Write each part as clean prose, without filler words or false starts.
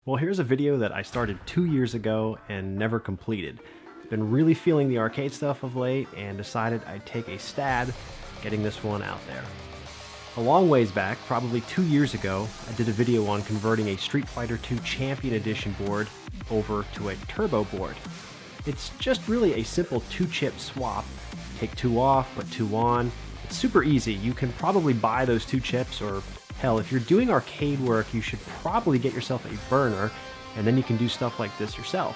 Well, here's a video that I started 2 years ago and never completed. I've been really feeling the arcade stuff of late and decided I'd take a stab getting this one out there. A long ways back, probably 2 years ago, I did a video on converting a Street Fighter II Champion Edition board over to a turbo board. It's just really a simple 2-chip swap. Take 2 off, put 2 on. It's super easy. You can probably buy those 2 chips, or hell, if you're doing arcade work, you should probably get yourself a burner, and then you can do stuff like this yourself.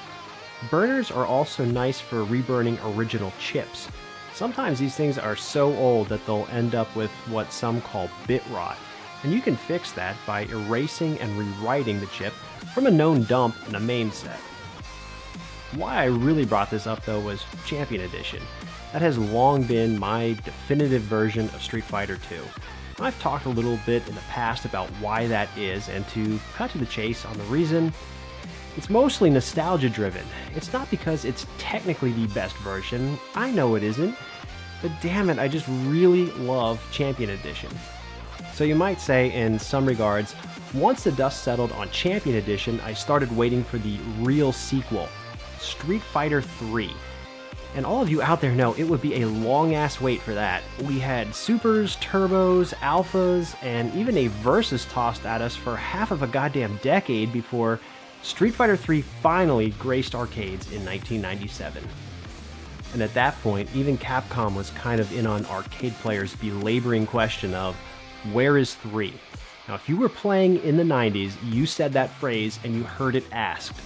Burners are also nice for reburning original chips. Sometimes these things are so old that they'll end up with what some call bit rot, and you can fix that by erasing and rewriting the chip from a known dump in a main set. Why I really brought this up though was Champion Edition. That has long been my definitive version of Street Fighter II. I've talked a little bit in the past about why that is, and to cut to the chase on the reason, it's mostly nostalgia driven. It's not because it's technically the best version, I know it isn't, but damn it, I just really love Champion Edition. So you might say, in some regards, once the dust settled on Champion Edition, I started waiting for the real sequel, Street Fighter III. And all of you out there know it would be a long-ass wait for that. We had Supers, Turbos, Alphas, and even a Versus tossed at us for half of a goddamn decade before Street Fighter III finally graced arcades in 1997. And at that point, even Capcom was kind of in on arcade players' belaboring question of, where is 3? Now, if you were playing in the 90s, you said that phrase and you heard it asked,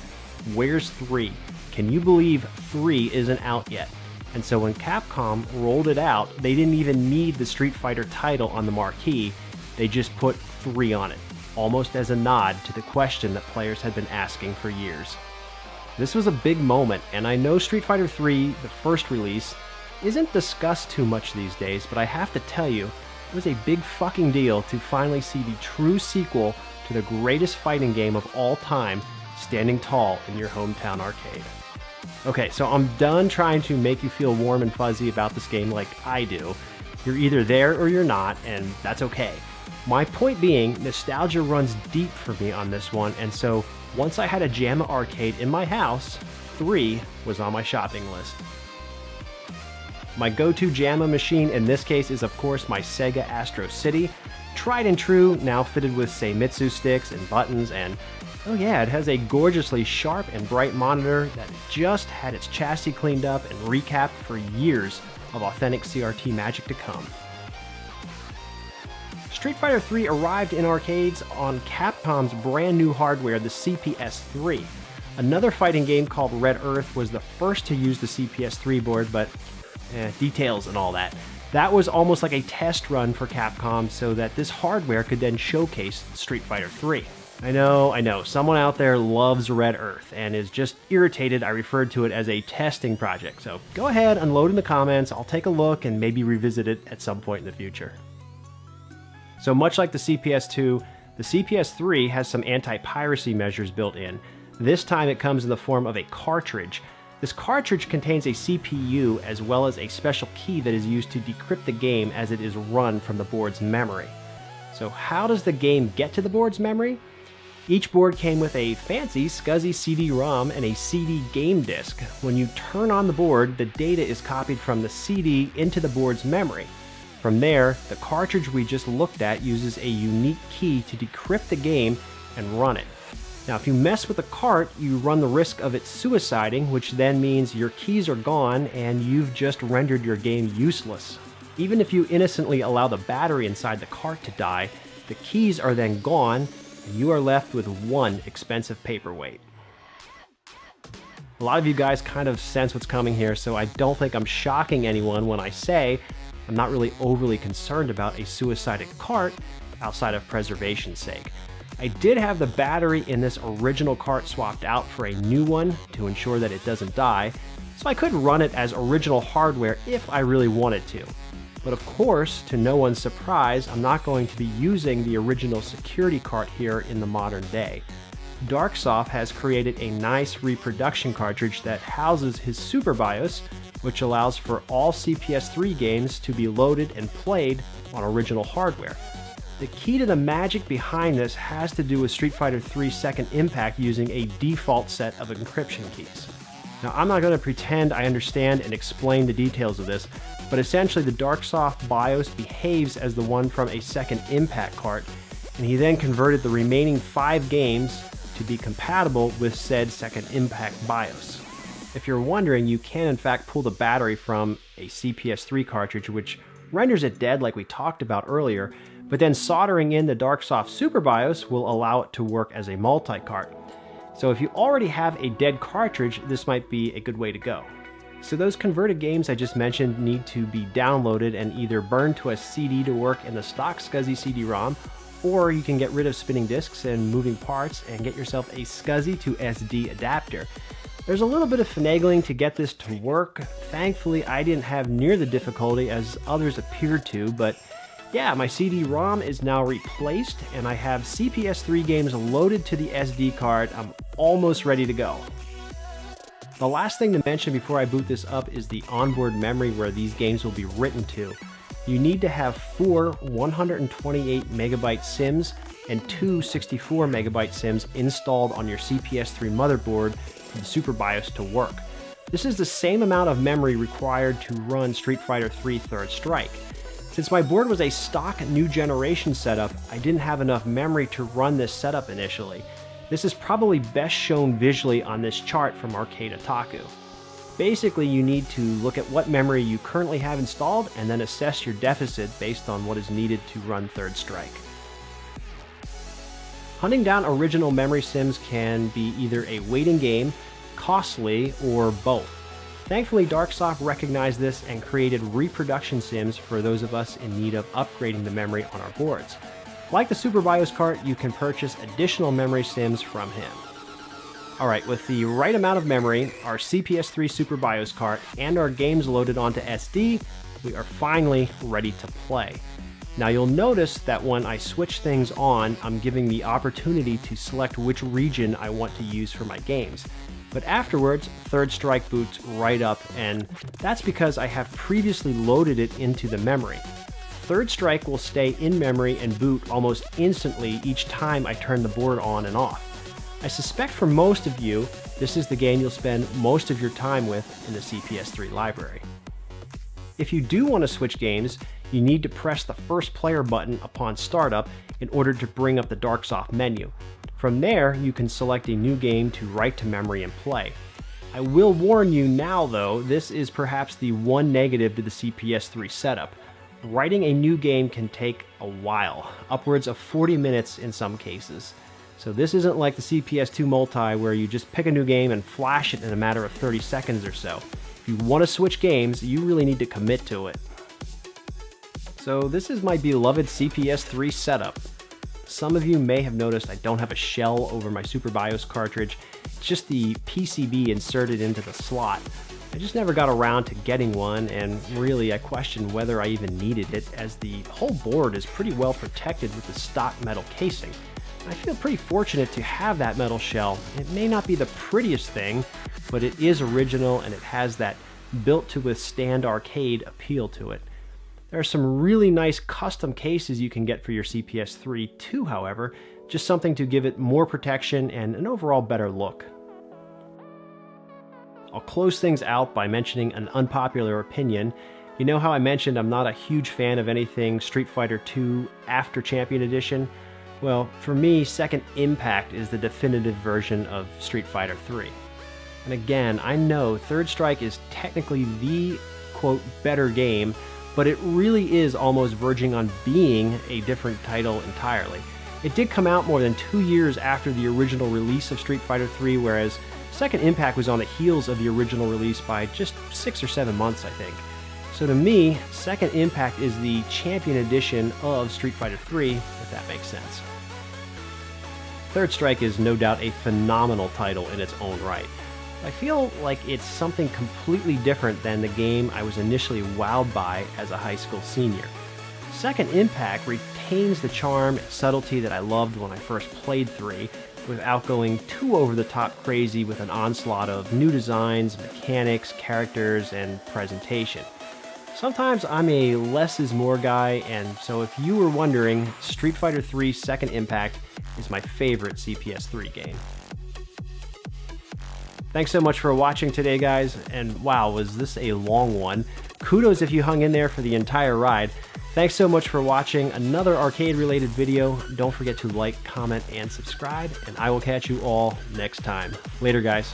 where's 3? Can you believe 3 isn't out yet? And so when Capcom rolled it out, they didn't even need the Street Fighter title on the marquee, they just put 3 on it, almost as a nod to the question that players had been asking for years. This was a big moment, and I know Street Fighter III, the first release, isn't discussed too much these days, but I have to tell you, it was a big fucking deal to finally see the true sequel to the greatest fighting game of all time standing tall in your hometown arcade. Okay, so I'm done trying to make you feel warm and fuzzy about this game like I do. You're either there or you're not, and that's okay. My point being, nostalgia runs deep for me on this one, and so once I had a JAMA arcade in my house, 3 was on my shopping list. My go-to JAMA machine in this case is of course my Sega Astro City, tried and true, now fitted with Seimitsu sticks and buttons, and oh yeah, it has a gorgeously sharp and bright monitor that just had its chassis cleaned up and recapped for years of authentic CRT magic to come. Street Fighter III arrived in arcades on Capcom's brand new hardware, the CPS-3. Another fighting game called Red Earth was the first to use the CPS-3 board, but details and all that. That was almost like a test run for Capcom so that this hardware could then showcase Street Fighter III. I know, someone out there loves Red Earth and is just irritated I referred to it as a testing project, so go ahead, unload in the comments, I'll take a look and maybe revisit it at some point in the future. So much like the CPS2, the CPS3 has some anti-piracy measures built in. This time it comes in the form of a cartridge. This cartridge contains a CPU as well as a special key that is used to decrypt the game as it is run from the board's memory. So how does the game get to the board's memory? Each board came with a fancy SCSI CD-ROM and a CD game disc. When you turn on the board, the data is copied from the CD into the board's memory. From there, the cartridge we just looked at uses a unique key to decrypt the game and run it. Now, if you mess with the cart, you run the risk of it suiciding, which then means your keys are gone and you've just rendered your game useless. Even if you innocently allow the battery inside the cart to die, the keys are then gone, and you are left with one expensive paperweight. A lot of you guys kind of sense what's coming here, so I don't think I'm shocking anyone when I say I'm not really overly concerned about a suicided cart outside of preservation's sake. I did have the battery in this original cart swapped out for a new one to ensure that it doesn't die, so I could run it as original hardware if I really wanted to. But of course, to no one's surprise, I'm not going to be using the original security cart here in the modern day. Darksoft has created a nice reproduction cartridge that houses his Super BIOS, which allows for all CPS3 games to be loaded and played on original hardware. The key to the magic behind this has to do with Street Fighter 3's Second Impact using a default set of encryption keys. Now, I'm not going to pretend I understand and explain the details of this, but essentially the Darksoft BIOS behaves as the one from a Second Impact cart, and he then converted the remaining 5 games to be compatible with said Second Impact BIOS. If you're wondering, you can in fact pull the battery from a CPS3 cartridge, which renders it dead like we talked about earlier, but then soldering in the Darksoft Super BIOS will allow it to work as a multi-cart. So if you already have a dead cartridge, this might be a good way to go. So those converted games I just mentioned need to be downloaded and either burned to a CD to work in the stock SCSI CD-ROM, or you can get rid of spinning discs and moving parts and get yourself a SCSI to SD adapter. There's a little bit of finagling to get this to work. Thankfully, I didn't have near the difficulty as others appeared to, but yeah, my CD-ROM is now replaced and I have CPS3 games loaded to the SD card. I'm almost ready to go. The last thing to mention before I boot this up is the onboard memory where these games will be written to. You need to have 4 128 megabyte SIMs and 2 64 megabyte SIMs installed on your CPS3 motherboard for the Super BIOS to work. This is the same amount of memory required to run Street Fighter 3 Third Strike. Since my board was a stock new generation setup, I didn't have enough memory to run this setup initially. This is probably best shown visually on this chart from Arcade Otaku. Basically, you need to look at what memory you currently have installed and then assess your deficit based on what is needed to run Third Strike. Hunting down original memory SIMs can be either a waiting game, costly, or both. Thankfully, Darksoft recognized this and created reproduction SIMs for those of us in need of upgrading the memory on our boards. Like the Super BIOS cart, you can purchase additional memory SIMs from him. Alright, with the right amount of memory, our CPS3 Super BIOS cart, and our games loaded onto SD, we are finally ready to play. Now you'll notice that when I switch things on, I'm giving the opportunity to select which region I want to use for my games. But afterwards, Third Strike boots right up, and that's because I have previously loaded it into the memory. Third Strike will stay in memory and boot almost instantly each time I turn the board on and off. I suspect for most of you, this is the game you'll spend most of your time with in the CPS3 library. If you do want to switch games, you need to press the first player button upon startup in order to bring up the Darksoft menu. From there, you can select a new game to write to memory and play. I will warn you now though, this is perhaps the one negative to the CPS3 setup. Writing a new game can take a while, upwards of 40 minutes in some cases. So this isn't like the CPS2 Multi where you just pick a new game and flash it in a matter of 30 seconds or so. If you want to switch games, you really need to commit to it. So this is my beloved CPS3 setup. Some of you may have noticed I don't have a shell over my Super BIOS cartridge. It's just the PCB inserted into the slot. I just never got around to getting one, and really I question whether I even needed it, as the whole board is pretty well protected with the stock metal casing. I feel pretty fortunate to have that metal shell. It may not be the prettiest thing, but it is original and it has that built to withstand arcade appeal to it. There are some really nice custom cases you can get for your CPS3 too, however, just something to give it more protection and an overall better look. I'll close things out by mentioning an unpopular opinion. You know how I mentioned I'm not a huge fan of anything Street Fighter 2 after Champion Edition? Well, for me, Second Impact is the definitive version of Street Fighter 3. And again, I know Third Strike is technically the, quote, better game, but it really is almost verging on being a different title entirely. It did come out more than 2 years after the original release of Street Fighter 3, whereas Second Impact was on the heels of the original release by just 6 or 7 months, I think. So to me, Second Impact is the champion edition of Street Fighter 3, if that makes sense. Third Strike is no doubt a phenomenal title in its own right. I feel like it's something completely different than the game I was initially wowed by as a high school senior. Second Impact retains the charm and subtlety that I loved when I first played 3, without going too over the top crazy with an onslaught of new designs, mechanics, characters, and presentation. Sometimes I'm a less is more guy, and so if you were wondering, Street Fighter 3 Second Impact is my favorite CPS3 game. Thanks so much for watching today, guys, and wow, was this a long one. Kudos if you hung in there for the entire ride. Thanks so much for watching another arcade-related video. Don't forget to like, comment, and subscribe, and I will catch you all next time. Later, guys.